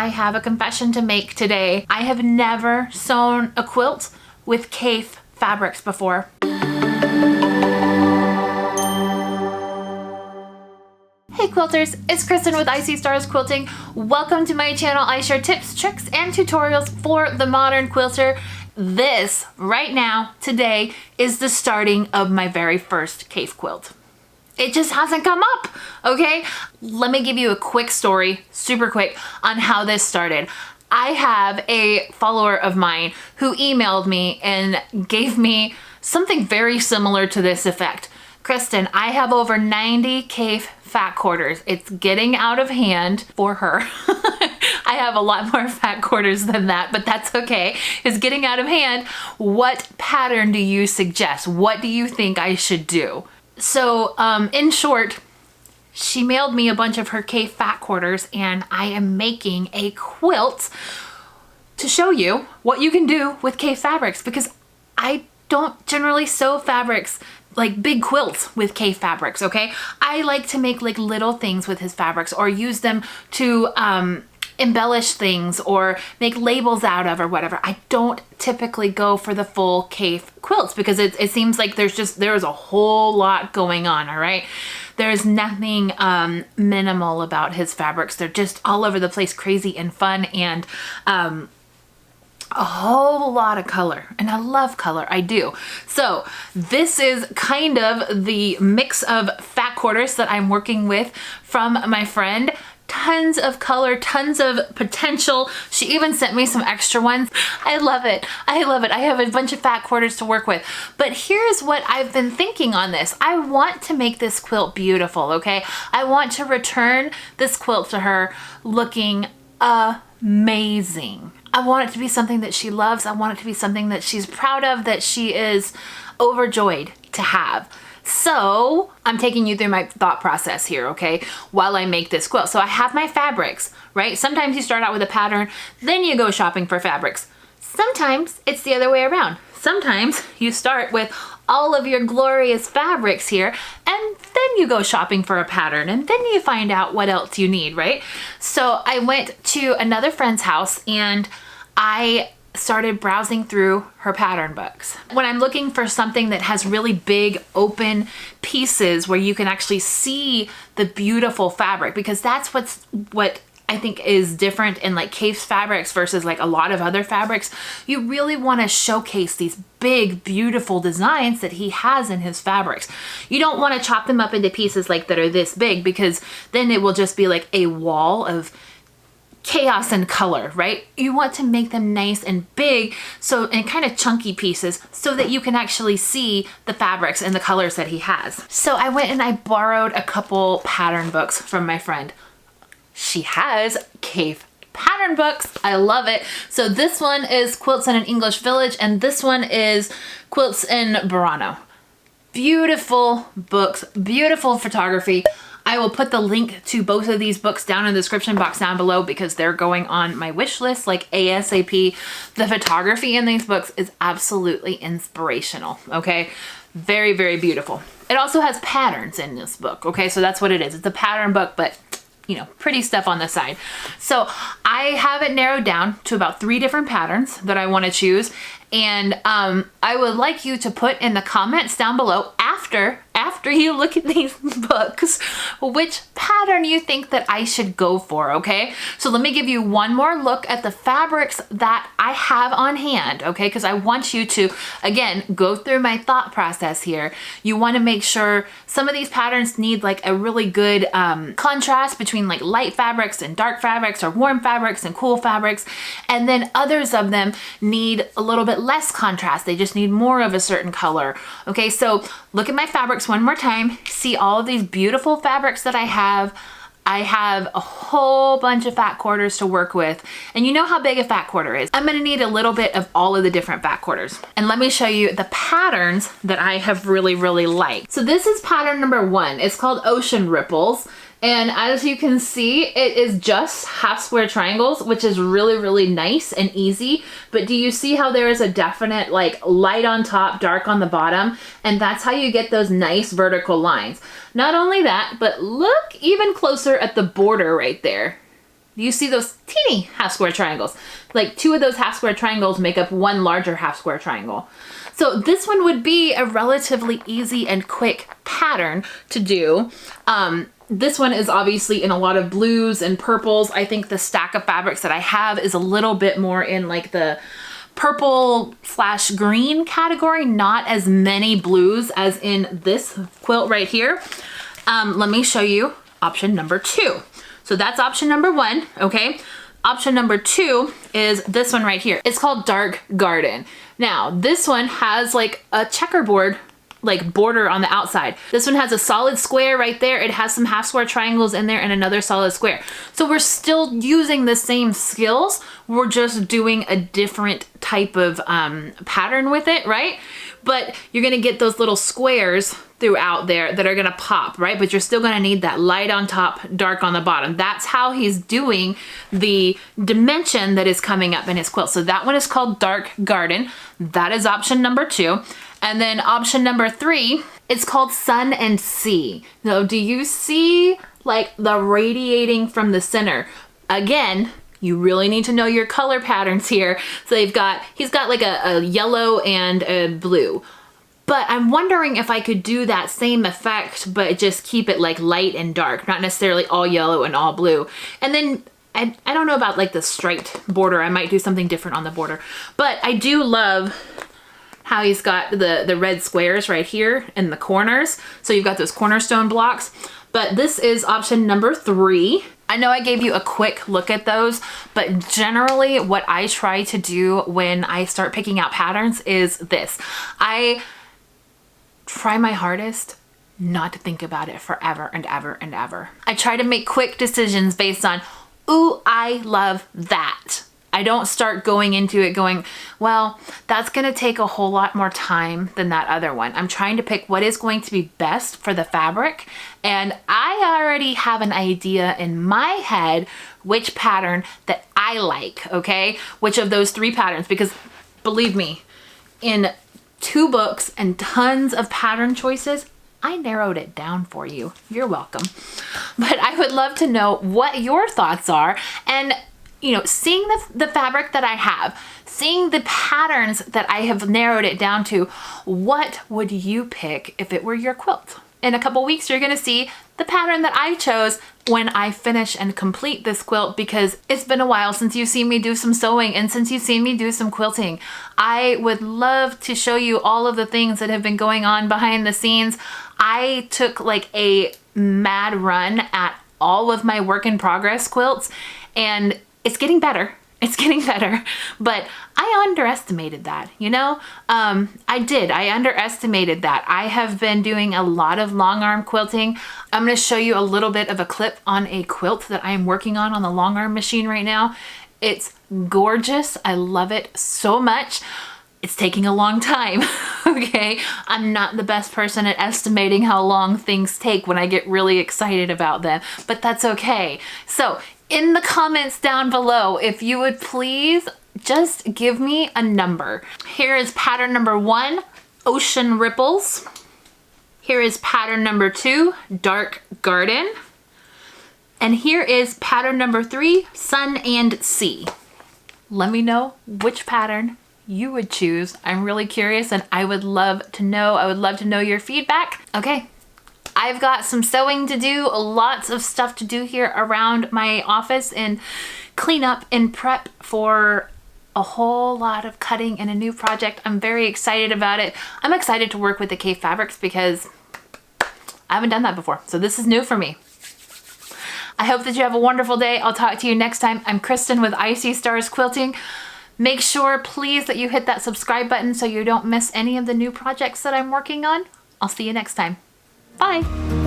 I have a confession to make today. I have never sewn a quilt with Kaffe fabrics before. Hey quilters, it's Kristen with ISeeStarsQuilting. Welcome to my channel. I share tips, tricks, and tutorials for the modern quilter. This, right now, today, is the starting of my very first Kaffe quilt. It just hasn't come up, okay? Let me give you a quick story, super quick, on how this started. I have a follower of mine who emailed me and gave me something very similar to this effect. Kristen, I have over 90 Kaffe fat quarters. It's getting out of hand for her. I have a lot more fat quarters than that, but that's okay. It's getting out of hand. What pattern do you suggest? What do you think I should do? So in short, she mailed me a bunch of her Kaffe fat quarters and I am making a quilt to show you what you can do with Kaffe fabrics, because I don't generally sew fabrics like big quilts with Kaffe fabrics, okay? I like to make like little things with his fabrics or use them to embellish things or make labels out of or whatever. I don't typically go for the full Kaffe quilts because it seems like there's a whole lot going on, all right? There's nothing minimal about his fabrics. They're just all over the place, crazy and fun, and a whole lot of color, and I love color, I do. So this is kind of the mix of fat quarters that I'm working with from my friend. Tons of color, tons of potential. She even sent me some extra ones. I love it. I love it. I have a bunch of fat quarters to work with. But here's what I've been thinking on this. I want to make this quilt beautiful, okay? I want to return this quilt to her looking amazing. I want it to be something that she loves. I want it to be something that she's proud of, that she is overjoyed to have. So I'm taking you through my thought process here, okay, while I make this quilt. So I have my fabrics, right? Sometimes you start out with a pattern, then you go shopping for fabrics. Sometimes it's the other way around. Sometimes you start with all of your glorious fabrics here, and then you go shopping for a pattern, and then you find out what else you need, right? So I went to another friend's house and I started browsing through her pattern books. When I'm looking for something that has really big open pieces where you can actually see the beautiful fabric, because that's what I think is different in like Kaffe's fabrics versus like a lot of other fabrics. You really want to showcase these big, beautiful designs that he has in his fabrics. You don't want to chop them up into pieces like that are this big, because then it will just be like a wall of chaos and color, right? You want to make them nice and big, and kind of chunky pieces, so that you can actually see the fabrics and the colors that he has. So I went and I borrowed a couple pattern books from my friend. She has Kaffe pattern books. I love it. So this one is Quilts in an English Village, and this one is Quilts in Burano. Beautiful books, beautiful photography. I will put the link to both of these books down in the description box down below, because they're going on my wish list like ASAP. The photography in these books is absolutely inspirational, okay? Very, very beautiful. It also has patterns in this book, okay? So that's what it is. It's a pattern book, but you know, pretty stuff on the side. So I have it narrowed down to about 3 different patterns that I want to choose. And I would like you to put in the comments down below after you look at these books, which pattern you think that I should go for, okay? So let me give you one more look at the fabrics that I have on hand, okay? Because I want you to, again, go through my thought process here. You want to make sure some of these patterns need like a really good contrast between like light fabrics and dark fabrics, or warm fabrics and cool fabrics. And then others of them need a little bit less contrast. They just need more of a certain color. Okay, so look at my fabrics one more time. See all of these beautiful fabrics that I have. I have a whole bunch of fat quarters to work with. And you know how big a fat quarter is. I'm gonna need a little bit of all of the different fat quarters. And let me show you the patterns that I have really, really liked. So this is pattern number 1. It's called Ocean Ripples. And as you can see, it is just half square triangles, which is really, really nice and easy. But do you see how there is a definite like light on top, dark on the bottom? And that's how you get those nice vertical lines. Not only that, but look even closer at the border right there. You see those teeny half square triangles. Like 2 of those half square triangles make up 1 larger half square triangle. So this one would be a relatively easy and quick pattern to do. This one is obviously in a lot of blues and purples. I think the stack of fabrics that I have is a little bit more in like the purple/green category, not as many blues as in this quilt right here. Let me show you option number 2. So that's option number 1, okay? Option number 2 is this one right here. It's called Dark Garden. Now, this one has like a checkerboard like border on the outside. This one has a solid square right there. It has some half square triangles in there and another solid square. So we're still using the same skills. We're just doing a different type of pattern with it, right? But you're gonna get those little squares throughout there that are gonna pop, right? But you're still gonna need that light on top, dark on the bottom. That's how he's doing the dimension that is coming up in his quilt. So that one is called Dark Garden. That is option number 2. And then option number 3, it's called Sun and Sea. So do you see like the radiating from the center? Again, you really need to know your color patterns here. So he's got like a yellow and a blue. But I'm wondering if I could do that same effect, but just keep it like light and dark, not necessarily all yellow and all blue. And then I don't know about like the striped border. I might do something different on the border. But I do love how he's got the red squares right here in the corners. So you've got those cornerstone blocks. But this is option number 3. I know I gave you a quick look at those, but generally what I try to do when I start picking out patterns is this. I try my hardest not to think about it forever and ever and ever. I try to make quick decisions based on, ooh, I love that. I don't start going into it going, well, that's gonna take a whole lot more time than that other one. I'm trying to pick what is going to be best for the fabric. And I already have an idea in my head which pattern that I like, okay? Which of those 3 patterns, because believe me, in 2 books and tons of pattern choices, I narrowed it down for you. You're welcome. But I would love to know what your thoughts are. And you know, seeing the fabric that I have, seeing the patterns that I have narrowed it down to, what would you pick if it were your quilt? In a couple weeks, you're gonna see the pattern that I chose when I finish and complete this quilt, because it's been a while since you've seen me do some sewing and since you've seen me do some quilting. I would love to show you all of the things that have been going on behind the scenes. I took like a mad run at all of my work in progress quilts, and it's getting better. It's getting better, but I underestimated that, you know? I underestimated that. I have been doing a lot of long arm quilting. I'm gonna show you a little bit of a clip on a quilt that I am working on the long arm machine right now. It's gorgeous. I love it so much. It's taking a long time, okay? I'm not the best person at estimating how long things take when I get really excited about them, but that's okay. So in the comments down below, if you would please just give me a number. Here is pattern number 1, Ocean Ripples. Here is pattern number 2, Dark Garden. And here is pattern number 3, Sun and Sea. Let me know which pattern you would choose. I'm really curious and I would love to know. I would love to know your feedback. Okay. I've got some sewing to do, lots of stuff to do here around my office and clean up and prep for a whole lot of cutting in a new project. I'm very excited about it. I'm excited to work with the Kaffe fabrics because I haven't done that before. So this is new for me. I hope that you have a wonderful day. I'll talk to you next time. I'm Kristen with ISeeStarsQuilting. Make sure, please, that you hit that subscribe button so you don't miss any of the new projects that I'm working on. I'll see you next time. Bye.